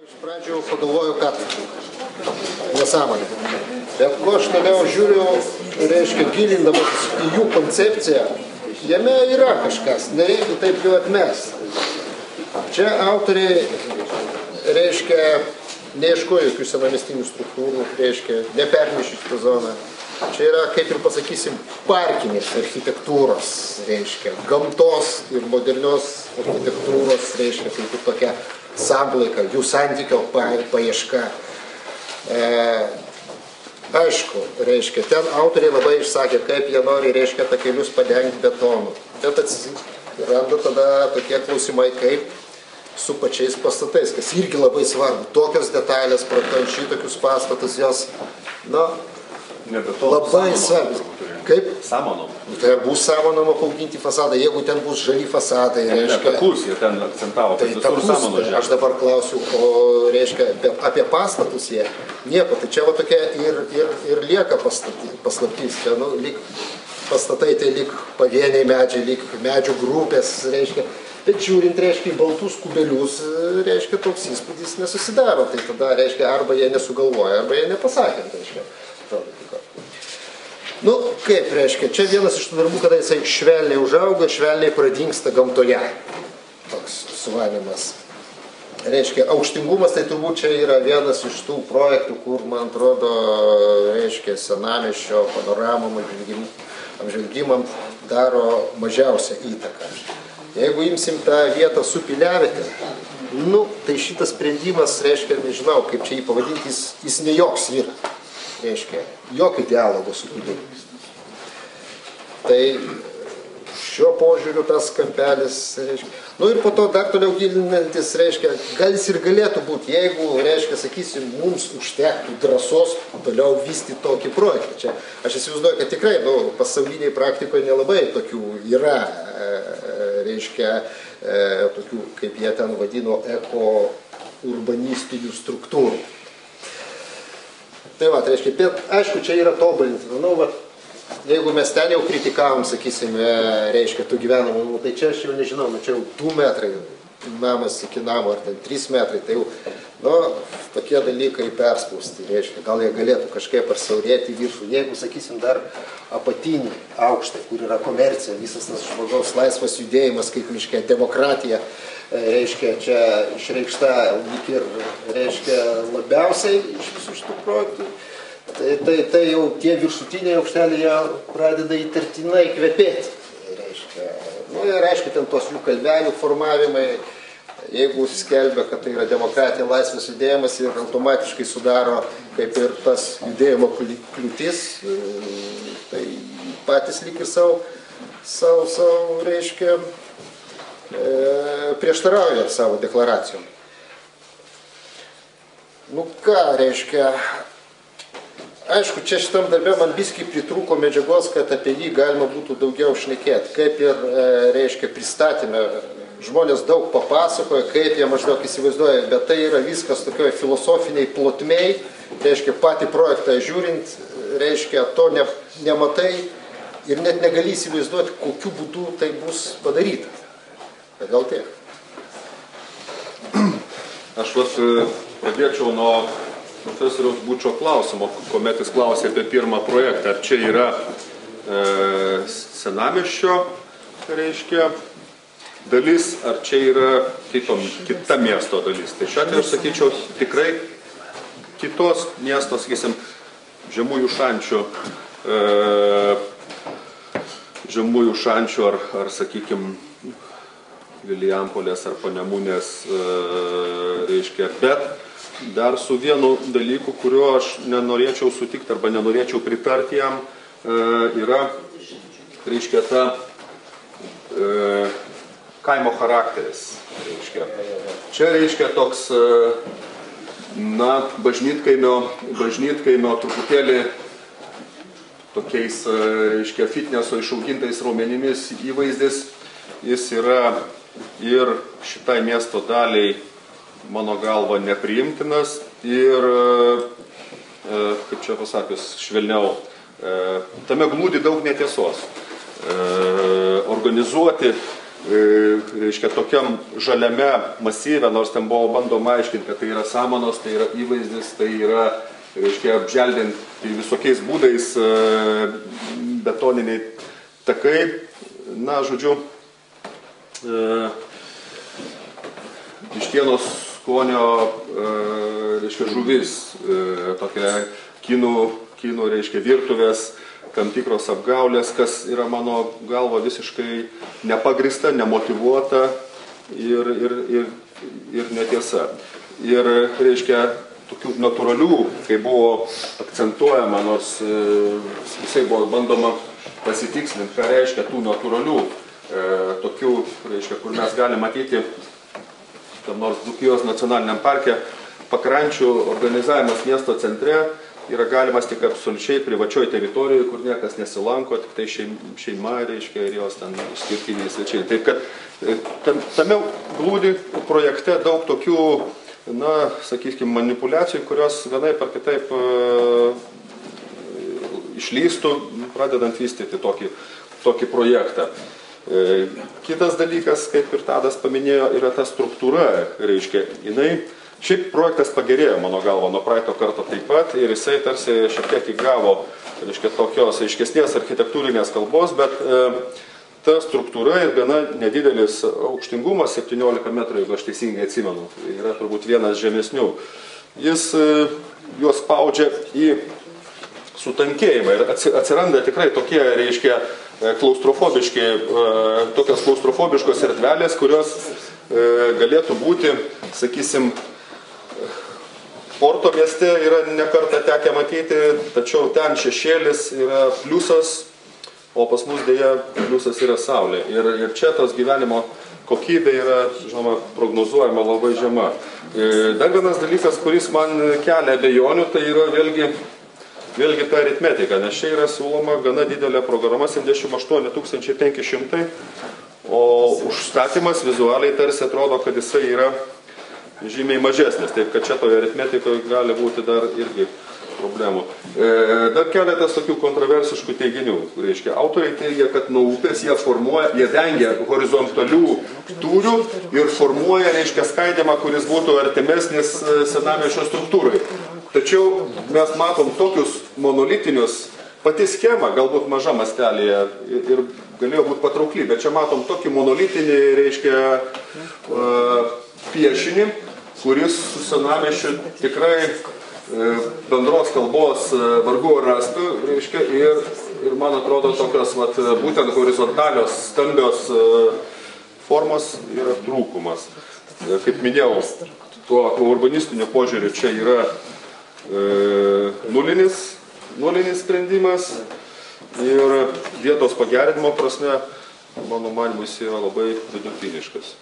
Iš pradžių pagalvoju, kad nesąmonė. Bet ko aš toliau žiūriu, reiškia, gilindamas į jų koncepciją, jame yra kažkas, nereikia taip jau atmest. Čia autoriai, reiškia, neieškojo jokių senamestinių struktūrų, reiškia, nepernešė šitą zoną. Čia yra, kaip ir pasakysim, parkinės architektūros, reiškia, gamtos ir modernios architektūros, reiškia, kaip ir tokia samplaika, jų santykio paieška. Aišku, reiškia, ten autoriai labai išsakė, kaip jie nori, reiškia, takelius padengti betonu. Bet atsiranda tada tokie klausimai, kaip su pačiais pastatais, kas irgi labai svarbu. Tokios detalės, projektuojant šitokius pastatus, jos, labai svarbu. Kaip? Samanom. Tai bus samanoma pauginti fasadą, jeigu ten bus žali fasadai, reiškia. Takus, jie ten akcentavo, kad visur samanos žemė. Aš dabar klausiu, o reiškia, apie pastatus jie nieko, tai čia va tokia ir lieka paslaptys. Čia, lyg pastatai, tai lyg pavieniai medžiai, lyg medžių grupės, reiškia. Bet žiūrint, reiškia, į baltus kubelius, reiškia, toks įspūdis nesusidaro. Tai tada, reiškia, arba jie nesugalvoja, arba jie nepasakė, reiškia. Kaip reiškia, čia vienas iš tų darbų, kada jisai švelniai užauga, švelniai pradingsta gamtoje. Toks suvanimas. Reiškia, aukštingumas, tai turbūt čia yra vienas iš tų projektų, kur, man atrodo, reiškia, senamiesčio panoramom apžvelgimam daro mažiausią įtaką. Jeigu imsim tą vietą su piliavietė, tai šitas sprendimas, reiškia, nežinau, kaip čia jį pavadinti, jis ne joks yra. Reiškia, jokio dialogo su piliavietė. Tai šiuo požiūriu tas kampelis, reiškia, ir po to dar toliau gilinantis, reiškia, gal jis ir galėtų būti, jeigu, reiškia, sakysim, mums užtektų drąsos toliau vystyti tokį projektą. Čia aš įsivaizduoju, kad tikrai, pasauliniai praktikoje nelabai tokių yra, reiškia, tokių, kaip jie ten vadino, eko-urbanistinių struktūrų. Tai va, tai reiškia, bet aišku, čia yra tobulinti. Jeigu mes ten jau kritikavom, sakysim, reiškia, tų gyvenamų, tai čia aš jau nežinau, čia jau 2 metrai namas iki namo, ar ten 3 metrai, tai jau, tokie dalykai perspausti, reiškia, gal jie galėtų kažkaip ar siaurėti viršų. Jeigu, sakysim, dar apatinį aukštą, kur yra komercija, visas tas žmogaus laisvas judėjimas, kaip miškia, demokratija, reiškia, čia išreikšta lyg ir, reiškia, labiausiai iš visų šitų projektų. Tai jau tie viršutiniai aukšteliai pradeda įtartinai kvepėti. Ir aišku, ten tos jų kalvelių formavimai, jeigu skelbia, kad tai yra demokratija, laisvės judėjimas ir automatiškai sudaro kaip ir tas judėjimo kliūtis, tai patys lyg ir savo, reiškia, prieštarauja savo deklaracijom. Ką reiškia? Aišku, čia šitam darbė man biskį pritrūko medžiagos, kad apie jį galima būtų daugiau šnekėti. Kaip ir, reiškia, pristatymė, žmonės daug papasakoja, kaip jie maždaug įsivaizduoja, bet tai yra viskas tokioj filosofiniai plotmei, reiškia, patį projektą žiūrint, reiškia, to nematai ir net negali įsivaizduoti, kokiu būdu tai bus padaryta. Gal tiek. Aš pradėčiau nuo profesoriaus Bučo klausimo, kuomet jis klausė apie pirmą projektą. Ar čia yra senamiesčio, reiškia, dalis, ar čia yra kita miesto dalis. Tai šiuo atveju aš sakyčiau tikrai kitos miesto, sakysim, Žemųjų Šančių ar sakykim, Vilijampolės ar Panemunės, reiškia, bet dar su vienu dalyku, kurio aš nenorėčiau sutikti arba nenorėčiau pritarti jam, yra, reiškia, ta kaimo charakteris. Čia, reiškia, toks, bažnytkaimio truputėlį tokiais, reiškia, fitneso išaugintais raumenimis įvaizdis, jis yra ir šitai miesto daliai, mano galva, nepriimtinas ir, kaip čia pasakius, švelniau, tame glūdi daug netiesos. Organizuoti reiškia, tokiam žaliame masyve, nors ten buvo bandoma aiškinti, kad tai yra samanos, tai yra įvaizdis, tai yra, reiškia, apželdinti visokiais būdais betoniniai takai. Na, žodžiu, vištienos skonio, reiškia, žuvis, tokia kinų, reiškia, virtuvės, tam tikros apgaulės, kas yra mano galva visiškai nepagrįsta, nemotyvuota ir netiesa. Ir, reiškia, tokių natūralių, kai buvo akcentuojama, nors visai buvo bandoma pasitikslinti, ką reiškia tų natūralių, tokių, reiškia, kur mes galime matyti, tam nors Dzūkijos nacionaliniam parke, pakrančių organizavimas miesto centre yra galimas tik absoliučiai privačioj teritorijoje, kur niekas nesilanko, tik tai šeima, reiškia, ir jos ten išskirtiniai svečiai. Taip kad tame glūdi projekte daug tokių, na, sakykime, manipulacijų, kurios vienaip ar kitaip išlystų, pradedant vystyti tokį projektą. Kitas dalykas, kaip ir Tadas paminėjo, yra ta struktūra, reiškia, jinai. Šiaip projektas pagerėjo, mano galva, nuo praeito karto taip pat ir jisai tarsi šiek tiek įgavo, reiškia, tokios aiškesnės architektūrinės kalbos, bet ta struktūra ir gana nedidelis aukštingumas, 17 metrų, jeigu aš teisingai atsimenu, yra turbūt vienas žemesnių. Jis juos spaudžia į sutankėjimą ir atsiranda tikrai tokie, reiškia, tokios klaustrofobiškos erdvelės, kurios galėtų būti, sakysim, Porto mieste yra nekartą tekę matyti, tačiau ten šešėlis yra pliusas, o pas mus dėja pliusas yra saulė. Ir čia tos gyvenimo kokybė yra, žinoma, prognozuojama labai žema. Dar vienas dalykas, kuris man kelia abejonių, tai yra vėlgi ta aritmetika, nes čia yra siūloma gana didelė programa, 78 500, o užstatymas vizualiai tarsi atrodo, kad jisai yra žymiai mažesnis, taip kad čia toje aritmetikoje gali būti dar irgi problemų. Dar keletas tokių kontroversiškų teiginių. Reiškia, autoriai teigia, kad nuo upės jie vengia horizontalių tūrių ir formuoja, reiškia, skaidimą, kuris būtų artimesnis senamiesčio struktūrai. Tačiau mes matom tokius monolitinius, pati schema, galbūt maža mastelėje ir galėjo būti patraukli, bet čia matom tokį monolitinį, reiškia, piešinį, kuris su senamiesčiu tikrai bendros kalbos vargu rastų, reiškia, ir man atrodo tokios, būtent horizontalios, stambios formos yra trūkumas. Kaip minėjau, tuo urbanistiniu požiūriu čia yra nulinis sprendimas ir vietos pagerinimo prasme, mano manymu, jis yra labai vidutiniškas.